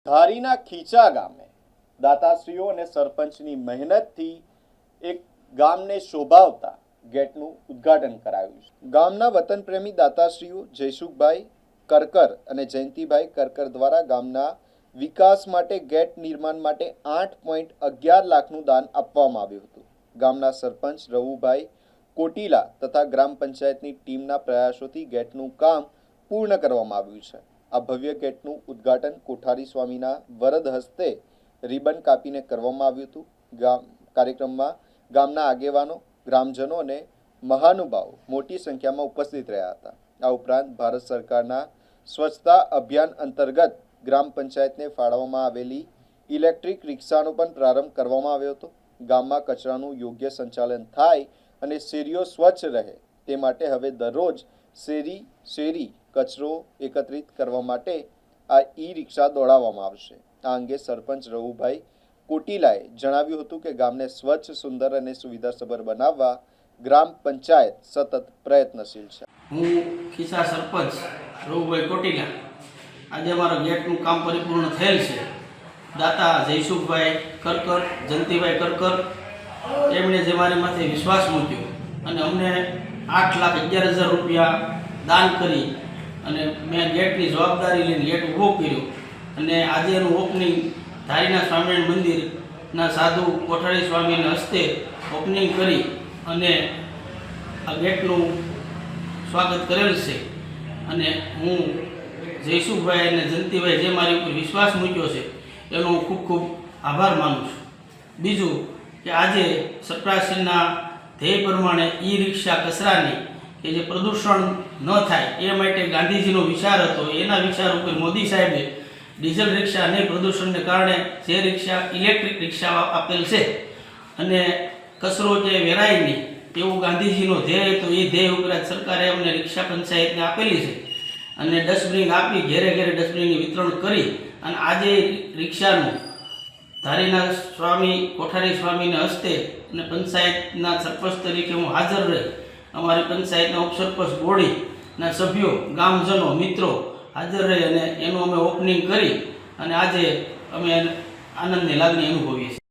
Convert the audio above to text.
ધારીના ખીચા ગામે દાતાશ્રીઓ અને સરપંચની મહેનતથી એક ગામને શોભાવતા ગેટનું ઉદ્ઘાટન કરાયું છે। ગામના વતન પ્રેમી દાતાશ્રીઓ જયસુખભાઈ કરકર અને જયંતિભાઈ કરકર દ્વારા ગામના વિકાસ માટે ગેટ નિર્માણ માટે 8.11 લાખનું દાન આપવામાં આવ્યું હતું। ગામના સરપંચ રવુભાઈ કોટીલા તથા ગ્રામ પંચાયતની ટીમના પ્રયાસોથી ગેટનું કામ પૂર્ણ કરવામાં આવ્યું છે। આ ભવ્ય ગેટનું ઉદ્ઘાટન કોઠારી સ્વામીના વરદ હસ્તે રિબન કાપીને કરવામાં આવ્યું હતું। કાર્યક્રમમાં ગામના આગેવાનો, ગ્રામજનો અને મહાનુભાવો મોટી સંખ્યામાં ઉપસ્થિત રહ્યા હતા। આ ઉપરાંત ભારત સરકારના સ્વચ્છતા અભિયાન અંતર્ગત ગ્રામ પંચાયતને ફાળવવામાં આવેલી ઇલેક્ટ્રિક રિક્ષાનો પણ પ્રારંભ કરવામાં આવ્યો હતો। ગામમાં કચરાનું યોગ્ય સંચાલન થાય અને શેરીઓ સ્વચ્છ રહે તે માટે હવે દરરોજ શેરી કચરો એકત્રિત કરવા માટે આ ઈ-રિક્ષા દોડાવવામાં આવશે। આ અંગે સરપંચ રવુભાઈ કોટીલાએ જણાવ્યું હતું કે ગામને સ્વચ્છ, સુંદર અને સુવિધાસભર બનાવવા ગ્રામ પંચાયત સતત પ્રયત્નશીલ છે। હું ખીસા સરપંચ રવુભાઈ કોટીલા। આજે અમારા ગેટનું કામ પરિપૂર્ણ થયેલ છે। દાતા જયસુખભાઈ કરકર, જયંતિભાઈ કરકર એમણે જે મારી માથે વિશ્વાસ મૂક્યો અને અમને 8,11,000 રૂપિયા દાન કરી અને મેં ગેટની જવાબદારી લઈને ગેટ ઊભો કર્યો અને આજે એનું ઓપનિંગ ધારીના સ્વામિનારાયણ મંદિરના સાધુ કોઠારી સ્વામીના હસ્તે ઓપનિંગ કરી અને આ ગેટનું સ્વાગત કરેલ છે। અને હું જયસુખભાઈ અને જયંતિભાઈ જે મારી ઉપર વિશ્વાસ મૂક્યો છે એનો હું ખૂબ ખૂબ આભાર માનું છું। બીજું કે આજે સરકારશ્રીના ધ્યેય પ્રમાણે ઈ-રિક્ષા કચરાની કે જે પ્રદૂષણ ન થાય એ માટે ગાંધીજીનો વિચાર હતો, એના વિચાર ઉપર મોદી સાહેબે ડીઝલ રિક્ષા નહીં પ્રદૂષણને કારણે જે રિક્ષા ઇલેક્ટ્રિક રિક્ષા આપેલ છે અને કચરો જે વેરાય નહીં એવું ગાંધીજીનો ધ્યેય હતો। એ ધ્યેય ઉપરાંત સરકારે અમને રિક્ષા પંચાયતને આપેલી છે અને ડસ્ટબિન આપી ઘેરે ઘેરે ડસ્ટબિનની વિતરણ કરી અને આજે રિક્ષાનું ધારીના સ્વામી કોઠારી સ્વામીના હસ્તે અને પંચાયતના સરપંચ તરીકે હું હાજર રહી અમારી પંચાયતના ઉપસરપંચ બોડીના સભ્યો, ગામજનો, મિત્રો હાજર રહી અને એનું અમે ઓપનિંગ કરી અને આજે અમે આનંદની લાગણી અનુભવીએ છીએ।